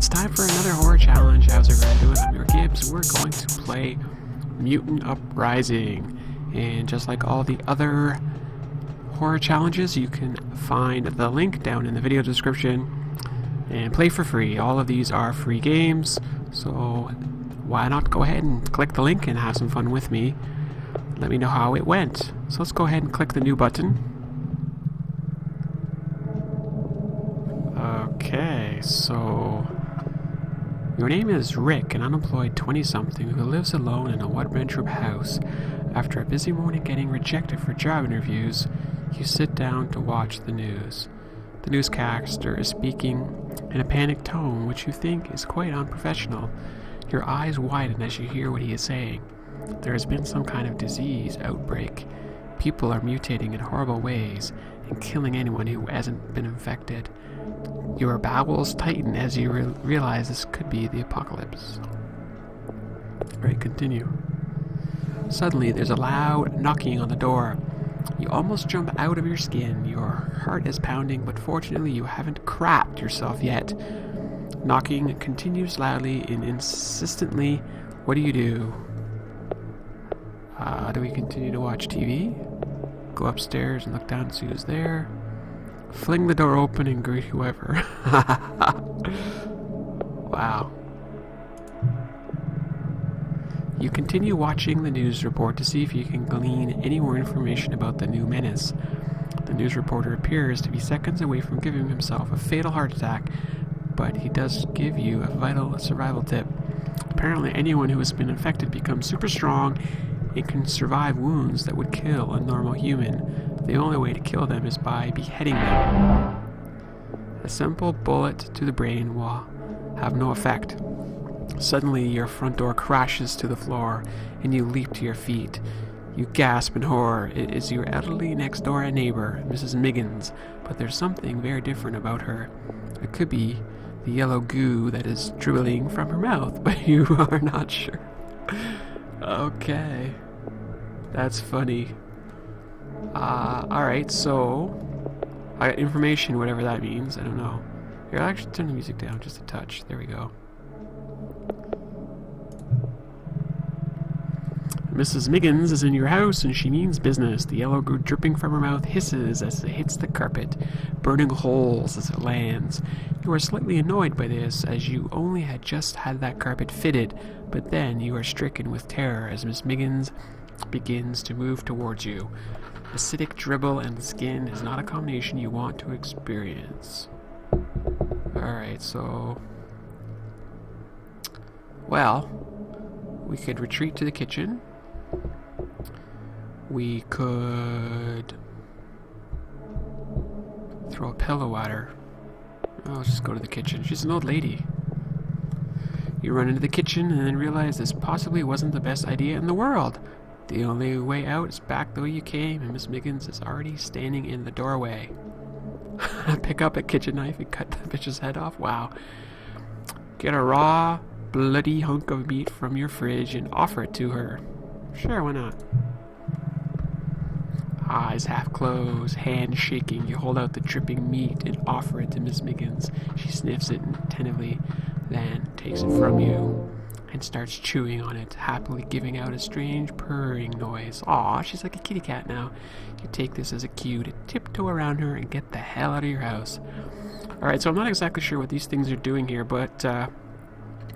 It's time for another horror challenge. How's everyone doing? I'm YourGibs. We're going to play Mutant Uprising. And just like all the other horror challenges, you can find the link down in the video description and play for free. All of these are free games, so why not go ahead and click the link and have some fun with me. Let me know how it went. So let's go ahead and click the new button. Okay, so your name is Rick, an unemployed 20-something who lives alone in a one-bedroom house. After a busy morning getting rejected for job interviews, you sit down to watch the news. The newscaster is speaking in a panicked tone, which you think is quite unprofessional. Your eyes widen as you hear what he is saying. There has been some kind of disease outbreak. People are mutating in horrible ways and killing anyone who hasn't been infected. Your bowels tighten as you realize this could be the apocalypse. Alright, continue. Suddenly, there's a loud knocking on the door. You almost jump out of your skin. Your heart is pounding, but fortunately you haven't crapped yourself yet. Knocking continues loudly and insistently. What do you do? Do we continue to watch TV? Go upstairs and look down and see who's there. Fling the door open and greet whoever. Wow. You continue watching the news report to see if you can glean any more information about the new menace. The news reporter appears to be seconds away from giving himself a fatal heart attack, but he does give you a vital survival tip. Apparently anyone who has been infected becomes super strong and can survive wounds that would kill a normal human. The only way to kill them is by beheading them. A simple bullet to the brain will have no effect. Suddenly, your front door crashes to the floor, and you leap to your feet. You gasp in horror. It is your elderly next-door neighbor, Mrs. Miggins, but there's something very different about her. It could be the yellow goo that is dribbling from her mouth, but you are not sure. Okay. That's funny. Alright, so I got information, whatever that means. I don't know. Here, I'll actually turn the music down just a touch. There we go. Mrs. Miggins is in your house and she means business. The yellow goo dripping from her mouth hisses as it hits the carpet, burning holes as it lands. You are slightly annoyed by this, as you only had just had that carpet fitted, but then you are stricken with terror as Miss Miggins begins to move towards you. Acidic dribble and skin is not a combination you want to experience. Alright, so... well, we could retreat to the kitchen. We could throw a pillow at her. Oh, let's just go to the kitchen. She's an old lady. You run into the kitchen and then realize this possibly wasn't the best idea in the world. The only way out is back the way you came, and Miss Miggins is already standing in the doorway. Pick up a kitchen knife and cut the bitch's head off. Wow. Get a raw, bloody hunk of meat from your fridge and offer it to her. Sure, why not? Eyes half closed, hands shaking, you hold out the dripping meat and offer it to Miss Miggins. She sniffs it attentively, then takes it from you and starts chewing on it, happily giving out a strange purring noise. Aw, she's like a kitty cat now. You take this as a cue to tiptoe around her and get the hell out of your house. Alright, so I'm not exactly sure what these things are doing here, but I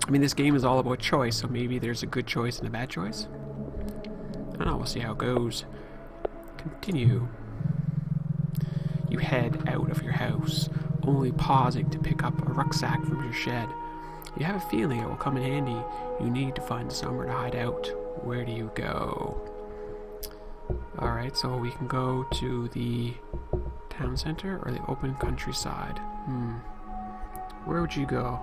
mean, this game is all about choice, so maybe there's a good choice and a bad choice. I don't know, we'll see how it goes. Continue. You head out of your house, only pausing to pick up a rucksack from your shed. You have a feeling it will come in handy. You need to find somewhere to hide out. Where do you go? Alright, so we can go to the town center or the open countryside. Where would you go?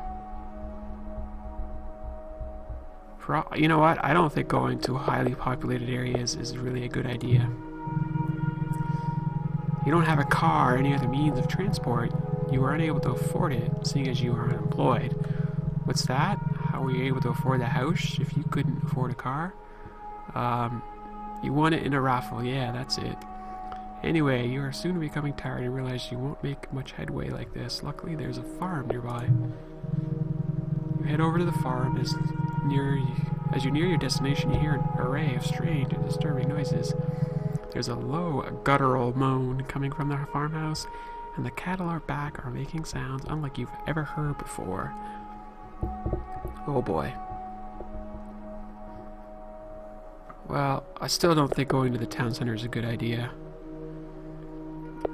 You know what? I don't think going to highly populated areas is really a good idea. You don't have a car or any other means of transport. You are unable to afford it, seeing as you are unemployed. What's that? How were you able to afford the house if you couldn't afford a car? You won it in a raffle. Yeah, that's it. Anyway, you are soon becoming tired and realize you won't make much headway like this. Luckily, there's a farm nearby. You head over to the farm. As you near your destination, you hear an array of strange and disturbing noises. There's a low, guttural moan coming from the farmhouse, and the cattle are back are making sounds unlike you've ever heard before. Oh boy. Well, I still don't think going to the town center is a good idea.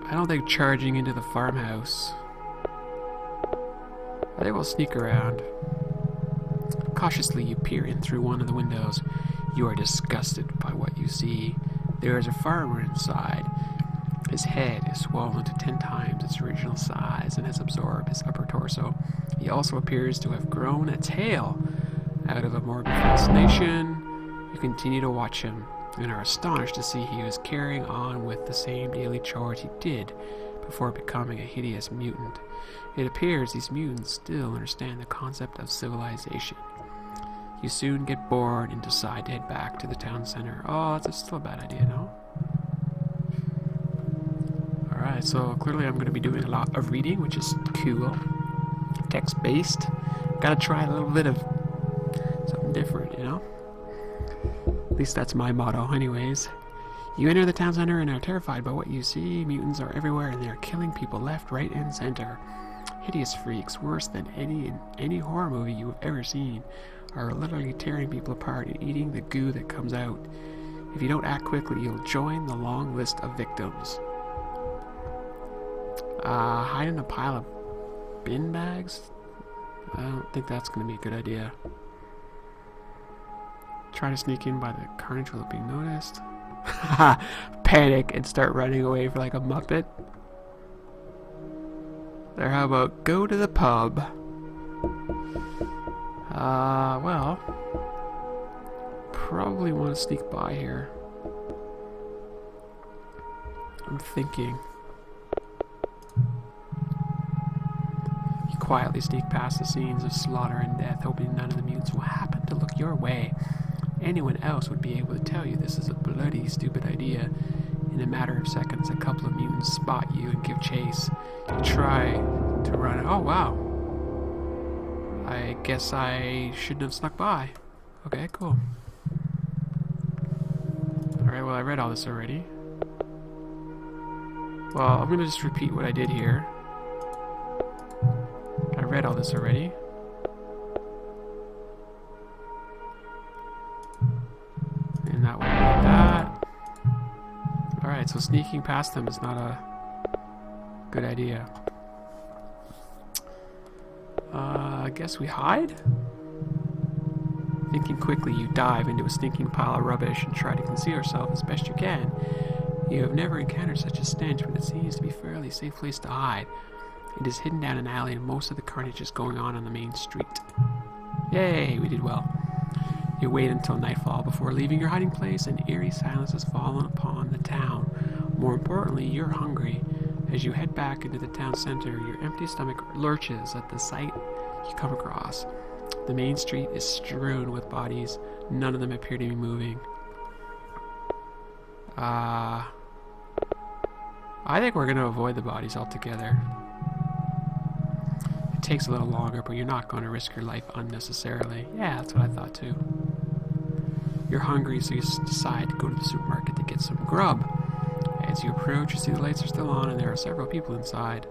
I don't think charging into the farmhouse. I think we'll sneak around. Cautiously, you peer in through one of the windows. You are disgusted by what you see. There is a farmer inside. His head is swollen to 10 times its original size and has absorbed his upper torso. He also appears to have grown a tail. Out of a morbid fascination, you continue to watch him and are astonished to see he was carrying on with the same daily chores he did before becoming a hideous mutant. It appears these mutants still understand the concept of civilization. You soon get bored and decide to head back to the town center. Oh, that's still a bad idea, no? Alright, so clearly I'm going to be doing a lot of reading, which is cool. Text-based. Gotta try a little bit of something different, you know? At least that's my motto, anyways. You enter the town center and are terrified by what you see. Mutants are everywhere and they are killing people left, right, and center. Hideous freaks, worse than any horror movie you have ever seen, are literally tearing people apart and eating the goo that comes out. If you don't act quickly, you'll join the long list of victims. Hide in a pile of bin bags? I don't think that's going to be a good idea. Try to sneak in by the carnage without being noticed. Panic and start running away for like a muppet. There, how about go to the pub? Well, probably want to sneak by here. I'm thinking. You quietly sneak past the scenes of slaughter and death, hoping none of the mutants will happen to look your way. Anyone else would be able to tell you this is a bloody stupid idea. In a matter of seconds, a couple of mutants spot you and give chase. You try to run. Oh, wow. I guess I shouldn't have snuck by. Okay, cool. Alright, well, I read all this already. Well, I'm going to just repeat what I did here. I read all this already. And that went like that. Alright, so sneaking past them is not a good idea. I guess we hide? Thinking quickly, you dive into a stinking pile of rubbish and try to conceal yourself as best you can. You have never encountered such a stench, but it seems to be a fairly safe place to hide. It is hidden down an alley and most of the carnage is going on the main street. Yay, we did well. You wait until nightfall before leaving your hiding place, and eerie silence has fallen upon the town. More importantly, you're hungry. As you head back into the town center, your empty stomach lurches at the sight you come across. The main street is strewn with bodies. None of them appear to be moving. I think we're going to avoid the bodies altogether. It takes a little longer, but you're not going to risk your life unnecessarily. Yeah, that's what I thought too. You're hungry, so you decide to go to the supermarket to get some grub. As you approach, you see the lights are still on and there are several people inside.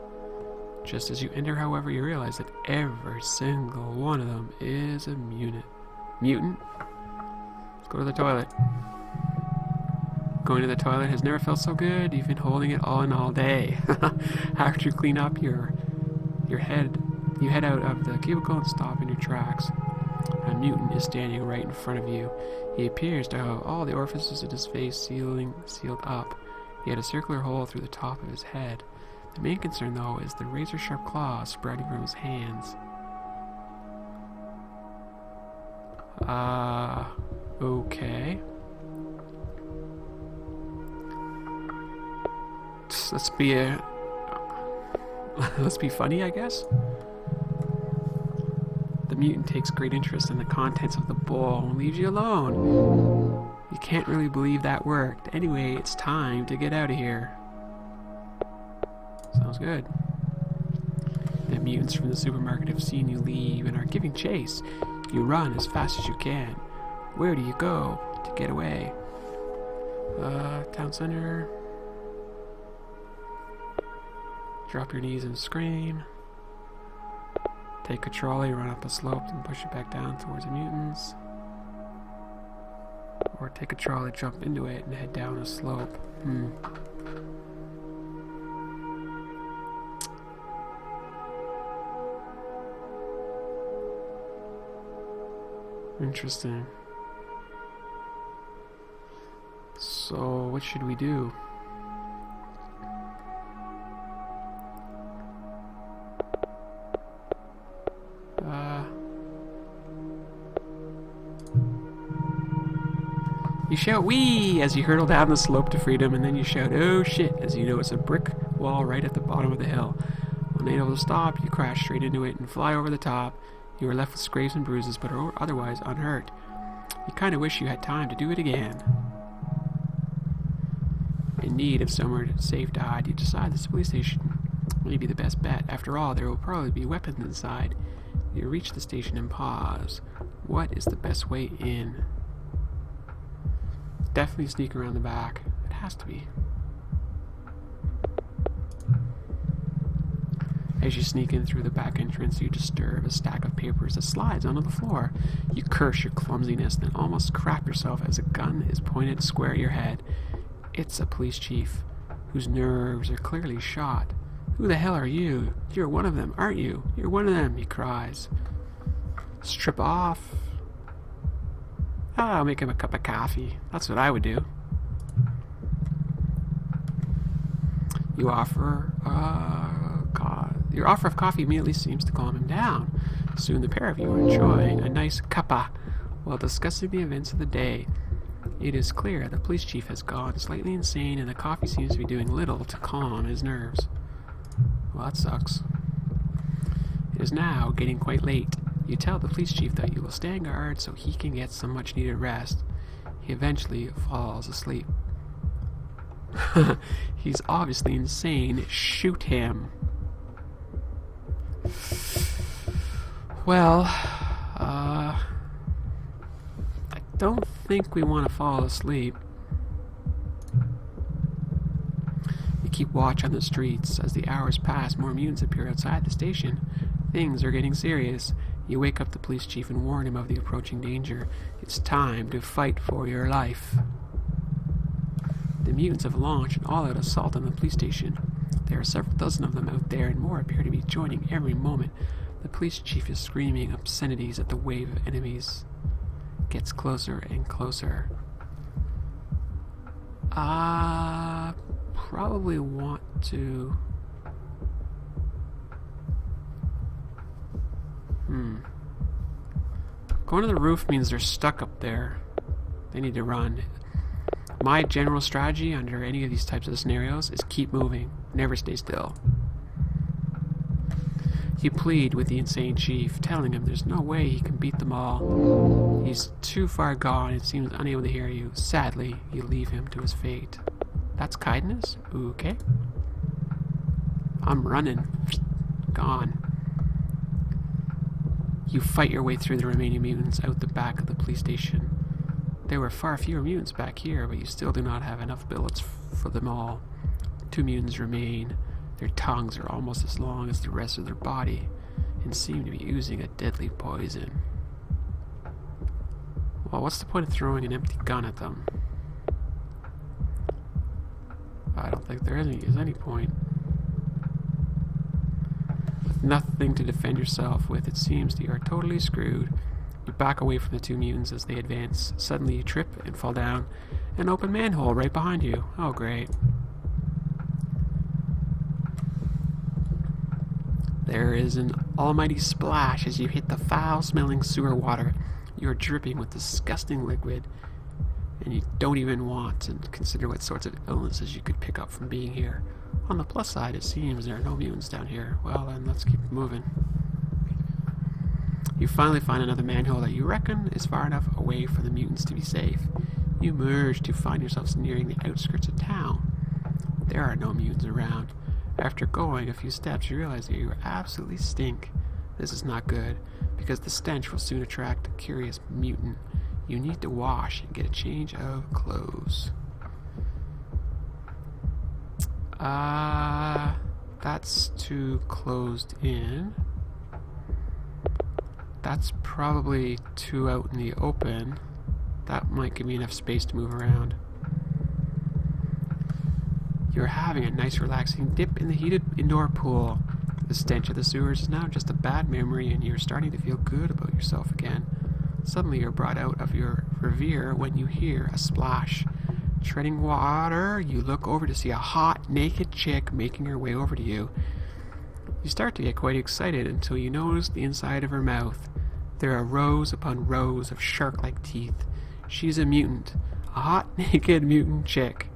Just as you enter, however, you realize that every single one of them is a mutant. Mutant? Let's go to the toilet. Going to the toilet has never felt so good. You've been holding it all in all day. After you clean up you head out of the cubicle and stop in your tracks. A mutant is standing right in front of you. He appears to have all the orifices of his face sealed up. He had a circular hole through the top of his head. The main concern, though, is the razor-sharp claws sprouting from his hands. Okay. Let's be funny, I guess. The mutant takes great interest in the contents of the bowl and leaves you alone. You can't really believe that worked. Anyway, it's time to get out of here. Sounds good. The mutants from the supermarket have seen you leave and are giving chase. You run as fast as you can. Where do you go to get away? Town center. Drop your knees and scream. Take a trolley, run up a slope and push it back down towards the mutants. Or take a trolley, jump into it and head down a slope. Interesting. So, what should we do? You shout "wee" as you hurtle down the slope to freedom, and then you shout "oh shit" as you notice a brick wall right at the bottom of the hill. Unable to stop, you crash straight into it and fly over the top. You are left with scrapes and bruises, but are otherwise unhurt. You kind of wish you had time to do it again. In need of somewhere safe to hide, you decide this police station may be the best bet. After all, there will probably be weapons inside. You reach the station and pause. What is the best way in? Definitely sneak around the back. It has to be. As you sneak in through the back entrance, you disturb a stack of papers that slides onto the floor. You curse your clumsiness, then almost crap yourself as a gun is pointed square at your head. It's a police chief, whose nerves are clearly shot. Who the hell are you? You're one of them, aren't you? You're one of them, he cries. Strip off. I'll make him a cup of coffee. That's what I would do. Your offer of coffee immediately seems to calm him down. Soon the pair of you are enjoying a nice cuppa while discussing the events of the day. It is clear the police chief has gone slightly insane and the coffee seems to be doing little to calm his nerves. Well, that sucks. It is now getting quite late. You tell the police chief that you will stand guard so he can get some much needed rest. He eventually falls asleep. He's obviously insane. Shoot him. Well, I don't think we want to fall asleep. You keep watch on the streets. As the hours pass, more mutants appear outside the station. Things are getting serious. You wake up the police chief and warn him of the approaching danger. It's time to fight for your life. The mutants have launched an all-out assault on the police station. There are several dozen of them out there, and more appear to be joining every moment. The police chief is screaming obscenities at the wave of enemies. Gets closer and closer. Probably want to... Going to the roof means they're stuck up there. They need to run. My general strategy under any of these types of scenarios is keep moving. Never stay still. You plead with the insane chief, telling him there's no way he can beat them all. He's too far gone and seems unable to hear you. Sadly, you leave him to his fate. That's kindness? Okay. I'm running. Gone. You fight your way through the remaining mutants out the back of the police station. There were far fewer mutants back here, but you still do not have enough bullets for them all. 2 mutants remain. Their tongues are almost as long as the rest of their body, and seem to be using a deadly poison. Well, what's the point of throwing an empty gun at them? I don't think there is any point. With nothing to defend yourself with, it seems that you are totally screwed. You back away from the 2 mutants as they advance. Suddenly you trip and fall down an open manhole right behind you. Oh, great. There is an almighty splash as you hit the foul-smelling sewer water. You are dripping with disgusting liquid, and you don't even want to consider what sorts of illnesses you could pick up from being here. On the plus side, it seems there are no mutants down here. Well, then, let's keep moving. You finally find another manhole that you reckon is far enough away from the mutants to be safe. You emerge to find yourselves nearing the outskirts of town. There are no mutants around. After going a few steps, you realize that you absolutely stink. This is not good, because the stench will soon attract a curious mutant. You need to wash and get a change of clothes. That's too closed in. That's probably too out in the open. That might give me enough space to move around. You're having a nice relaxing dip in the heated indoor pool. The stench of the sewers is now just a bad memory, and you're starting to feel good about yourself again. Suddenly you're brought out of your reverie when you hear a splash. Treading water, you look over to see a hot, naked chick making her way over to you. You start to get quite excited until you notice the inside of her mouth. There are rows upon rows of shark-like teeth. She's a mutant. A hot, naked mutant chick.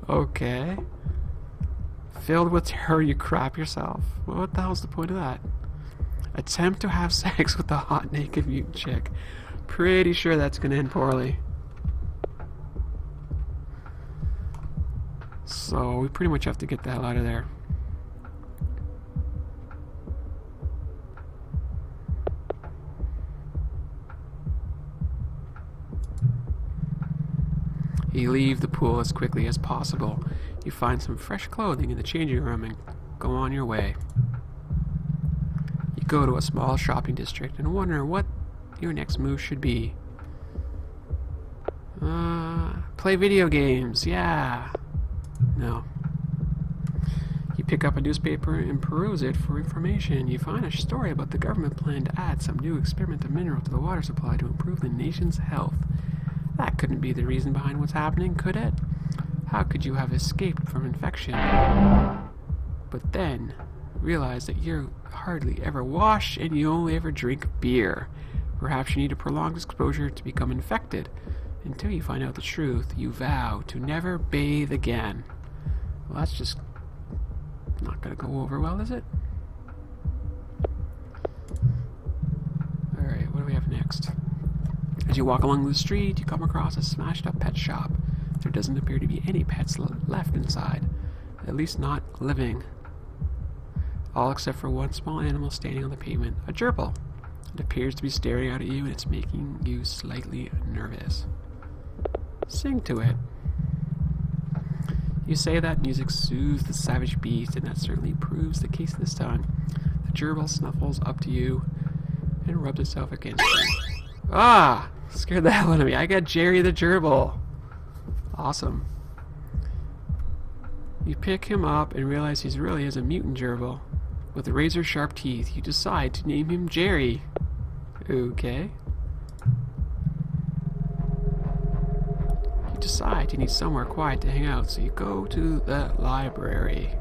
Okay. Filled with terror, you crap yourself. Well, what the hell's the point of that? Attempt to have sex with a hot, naked mutant chick. Pretty sure that's gonna end poorly. So, we pretty much have to get the hell out of there. You leave the pool as quickly as possible. You find some fresh clothing in the changing room and go on your way. You go to a small shopping district and wonder what your next move should be. Play video games, yeah. No. You pick up a newspaper and peruse it for information. You find a story about the government plan to add some new experimental mineral to the water supply to improve the nation's health. That couldn't be the reason behind what's happening, could it? How could you have escaped from infection? But then, realize that you hardly ever wash and you only ever drink beer. Perhaps you need a prolonged exposure to become infected. Until you find out the truth, you vow to never bathe again. Well, that's just not going to go over well, is it? Alright, what do we have next? As you walk along the street, you come across a smashed-up pet shop. There doesn't appear to be any pets left inside. At least not living. All except for one small animal standing on the pavement, a gerbil. It appears to be staring out at you, and it's making you slightly nervous. Sing to it. You say that music soothes the savage beast, and that certainly proves the case this time. The gerbil snuffles up to you and rubs itself against you. Ah! Scared the hell out of me. I got Jerry the gerbil. Awesome. You pick him up and realize he really is a mutant gerbil. With razor-sharp teeth, you decide to name him Jerry. Okay. You decide you need somewhere quiet to hang out, so you go to the library.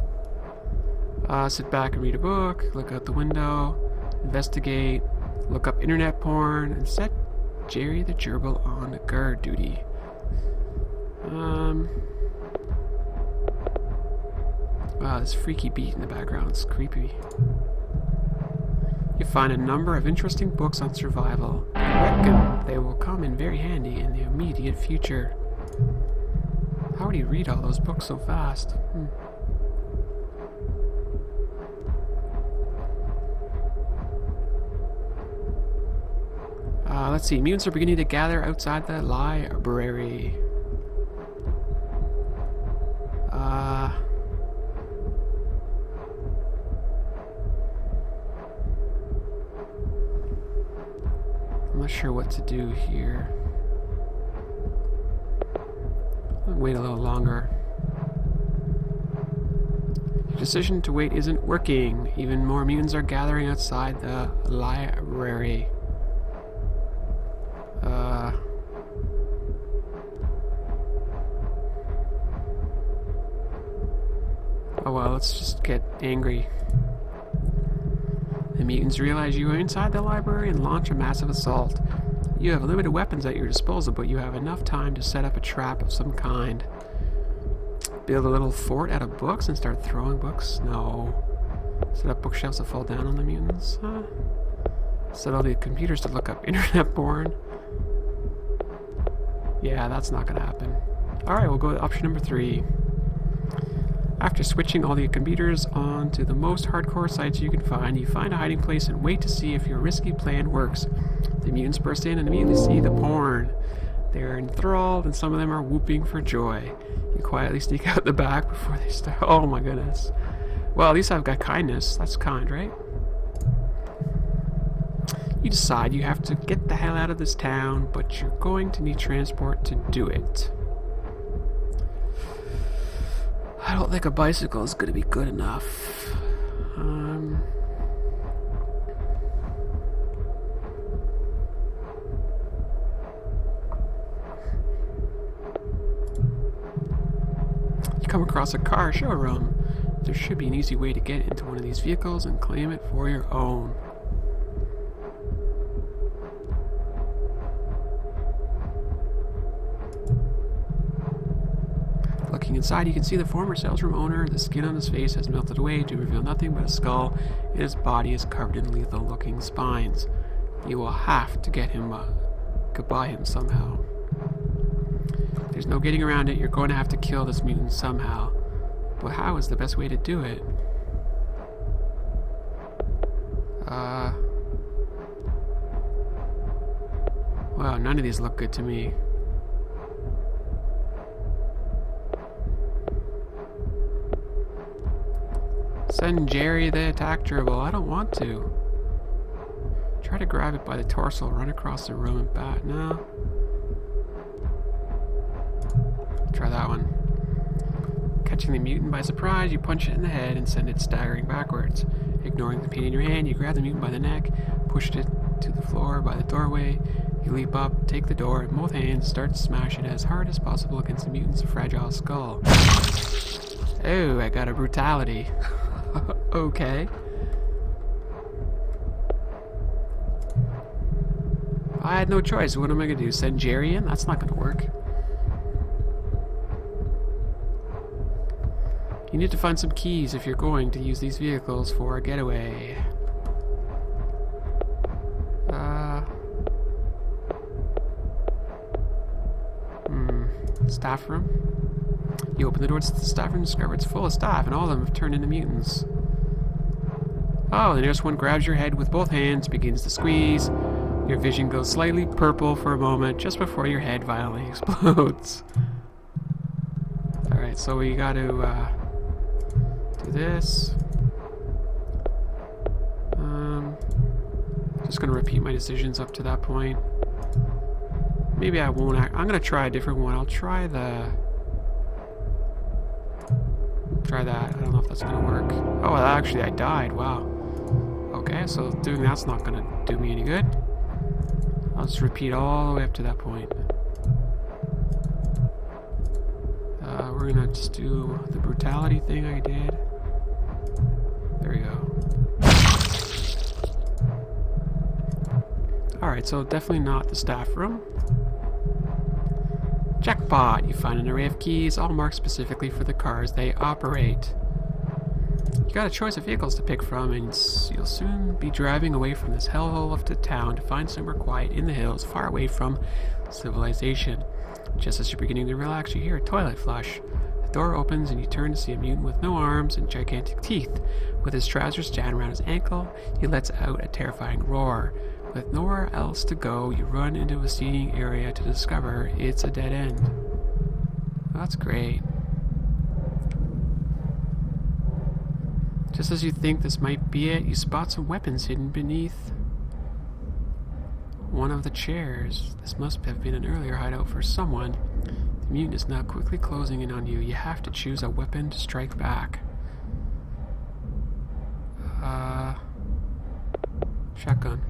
Sit back and read a book, look out the window, investigate, look up internet porn, and set Jerry the gerbil on guard duty. Wow, this freaky beat in the background is creepy. You find a number of interesting books on survival. I reckon they will come in very handy in the immediate future. How would he read all those books so fast? Let's see. Mutants are beginning to gather outside the library. I'm not sure what to do here. I'll wait a little longer. Your decision to wait isn't working. Even more mutants are gathering outside the library. Oh well, let's just get angry. The mutants realize you are inside the library and launch a massive assault. You have limited weapons at your disposal, but you have enough time to set up a trap of some kind. Build a little fort out of books and start throwing books? No. Set up bookshelves to fall down on the mutants? Set all the computers to look up internet porn? Yeah, that's not gonna happen. Alright, we'll go with option number 3. After switching all the computers onto the most hardcore sites you can find, you find a hiding place and wait to see if your risky plan works. The mutants burst in and immediately see the porn. They are enthralled and some of them are whooping for joy. You quietly sneak out the back before they start. Oh my goodness. Well, at least I've got kindness. That's kind, right? You decide you have to get the hell out of this town, but you're going to need transport to do it. I don't think a bicycle is going to be good enough. You come across a car showroom. There should be an easy way to get into one of these vehicles and claim it for your own. Looking inside, you can see the former salesroom owner. The skin on his face has melted away to reveal nothing but a skull, and his body is covered in lethal-looking spines. You will have to get him, goodbye him somehow. There's no getting around it. You're going to have to kill this mutant somehow. But how is the best way to do it? Wow, none of these look good to me. Send Jerry the attack gerbil. I don't want to. Try to grab it by the torso, run across the room and bat. No. Try that one. Catching the mutant by surprise, you punch it in the head and send it staggering backwards. Ignoring the pain in your hand, you grab the mutant by the neck, push it to the floor by the doorway. You leap up, take the door in both hands, start to smash it as hard as possible against the mutant's fragile skull. Oh, I got a brutality. Okay. I had no choice. What am I going to do? Send Jerry in? That's not going to work. You need to find some keys if you're going to use these vehicles for a getaway. Staff room? You open the door to the staff room and discover it's full of staff, and all of them have turned into mutants. Oh, the nearest one grabs your head with both hands, begins to squeeze. Your vision goes slightly purple for a moment, just before your head violently explodes. Alright, so we gotta, do this. Just gonna repeat my decisions up to that point. Maybe I won't I'm gonna try a different one. I'll try that. I don't know if that's gonna work. Oh, actually I died. Wow. Okay, so doing that's not gonna do me any good. I'll just repeat all the way up to that point. We're gonna just do the brutality thing I did. There we go. Alright, so definitely not the staff room. Jackpot! You find an array of keys, all marked specifically for the cars they operate. You got a choice of vehicles to pick from, and you'll soon be driving away from this hellhole of the town to find somewhere quiet in the hills, far away from civilization. Just as you're beginning to relax, you hear a toilet flush. The door opens, and you turn to see a mutant with no arms and gigantic teeth. With his trousers down around his ankle, he lets out a terrifying roar. With nowhere else to go, you run into a seating area to discover it's a dead end. That's great. Just as you think this might be it, you spot some weapons hidden beneath one of the chairs. This must have been an earlier hideout for someone. The mutant is now quickly closing in on you. You have to choose a weapon to strike back. Shotgun.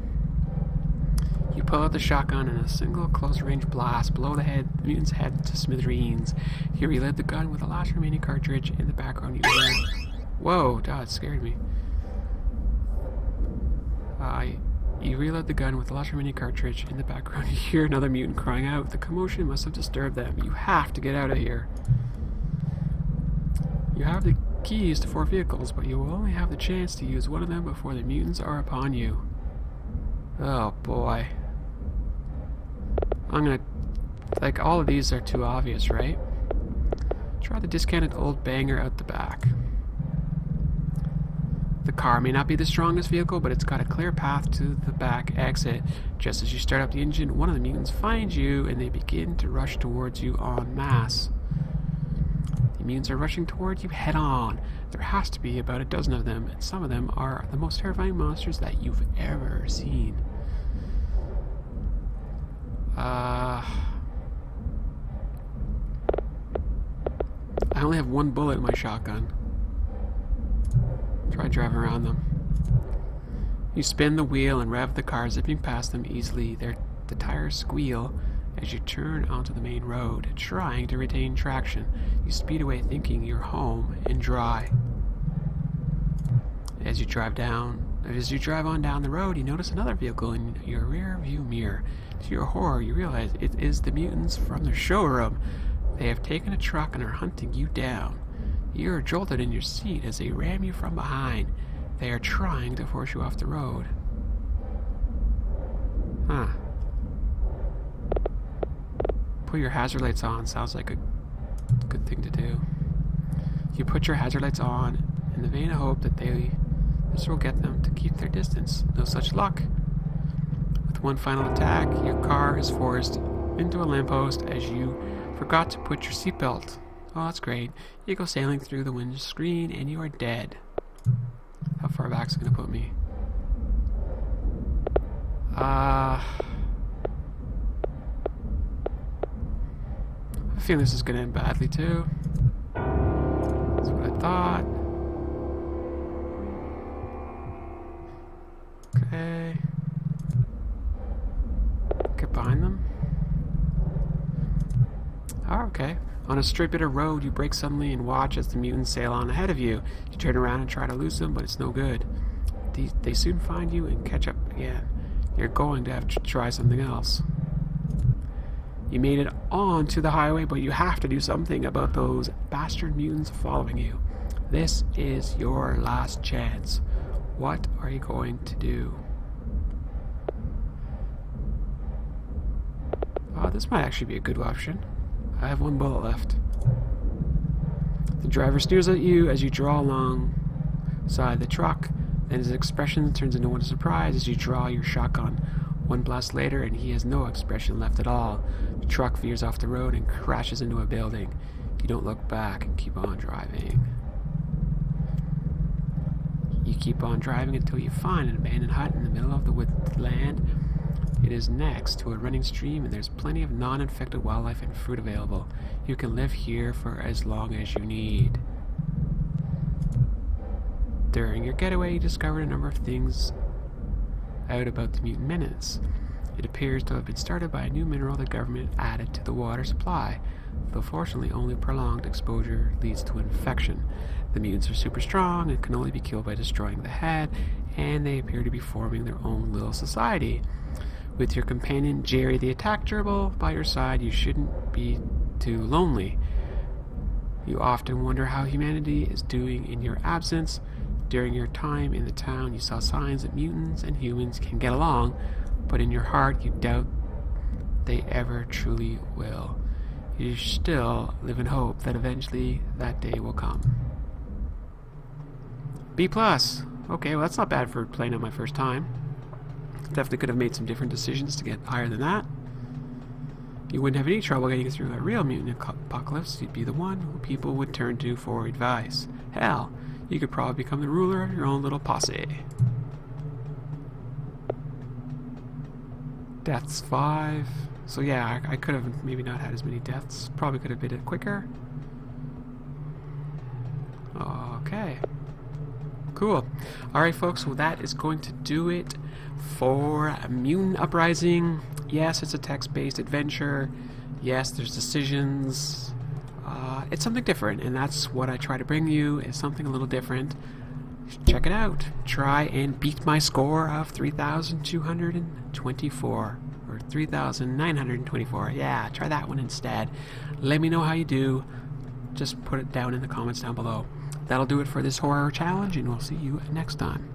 You pull out the shotgun and a single close-range blast blow the mutant's head to smithereens. You reload the gun with the last remaining cartridge. In the background, you hear... Whoa, that scared me. You reload the gun with the last remaining cartridge. In the background, you hear another mutant crying out. The commotion must have disturbed them. You have to get out of here. You have the keys to 4 vehicles, but you will only have the chance to use one of them before the mutants are upon you. Oh boy. I'm gonna... Like, all of these are too obvious, right? Try the discounted old banger out the back. The car may not be the strongest vehicle, but it's got a clear path to the back exit. Just as you start up the engine, one of the mutants finds you and they begin to rush towards you en masse. The mutants are rushing towards you head on. There has to be about a dozen of them, and some of them are the most terrifying monsters that you've ever seen. I only have one bullet in my shotgun. Try driving around them. You spin the wheel and rev the car, zipping past them easily. The tires squeal as you turn onto the main road, trying to retain traction. You speed away thinking you're home and dry. As you drive on down the road, you notice another vehicle in your rear view mirror. To your horror, you realize it is the mutants from the showroom. They have taken a truck and are hunting you down. You are jolted in your seat as they ram you from behind. They are trying to force you off the road. Huh. Put your hazard lights on. Sounds like a good thing to do. You put your hazard lights on in the vain hope that this will get them to keep their distance. No such luck. With one final attack, your car is forced into a lamppost as you forgot to put your seatbelt. Oh, that's great. You go sailing through the windscreen and you are dead. How far back is it going to put me? I feel this is going to end badly too. That's what I thought. Okay. Get behind them. Oh, okay. On a straight bit of road, you brake suddenly and watch as the mutants sail on ahead of you. You turn around and try to lose them, but it's no good. They soon find you and catch up again. You're going to have to try something else. You made it on to the highway, but you have to do something about those bastard mutants following you. This is your last chance. What are you going to do? Oh, this might actually be a good option. I have one bullet left. The driver sneers at you as you draw alongside the truck. Then his expression turns into one of surprise as you draw your shotgun. One blast later and he has no expression left at all. The truck veers off the road and crashes into a building. You don't look back and keep on driving. You keep on driving until you find an abandoned hut in the middle of the woodland. It is next to a running stream and there's plenty of non-infected wildlife and fruit available. You can live here for as long as you need. During your getaway, you discovered a number of things out about the mutant menace. It appears to have been started by a new mineral the government added to the water supply, though fortunately only prolonged exposure leads to infection. The mutants are super strong and can only be killed by destroying the head, and they appear to be forming their own little society. With your companion Jerry the attack gerbil by your side, you shouldn't be too lonely. You often wonder how humanity is doing in your absence. During your time in the town, you saw signs that mutants and humans can get along, but in your heart you doubt they ever truly will. You still live in hope that eventually that day will come. B+. Okay, well that's not bad for playing it my first time. Definitely could have made some different decisions to get higher than that. You wouldn't have any trouble getting through a real mutant apocalypse. You'd be the one who people would turn to for advice. Hell, you could probably become the ruler of your own little posse. Deaths 5. So yeah, I could have maybe not had as many deaths. Probably could have been it quicker. Okay. Cool. Alright folks, well that is going to do it for Mutant Uprising. Yes, it's a text-based adventure. Yes, there's decisions. It's something different, and that's what I try to bring you, is something a little different. Check it out. Try and beat my score of 3,224. Or 3,924. Yeah, try that one instead. Let me know how you do. Just put it down in the comments down below. That'll do it for this horror challenge, and we'll see you next time.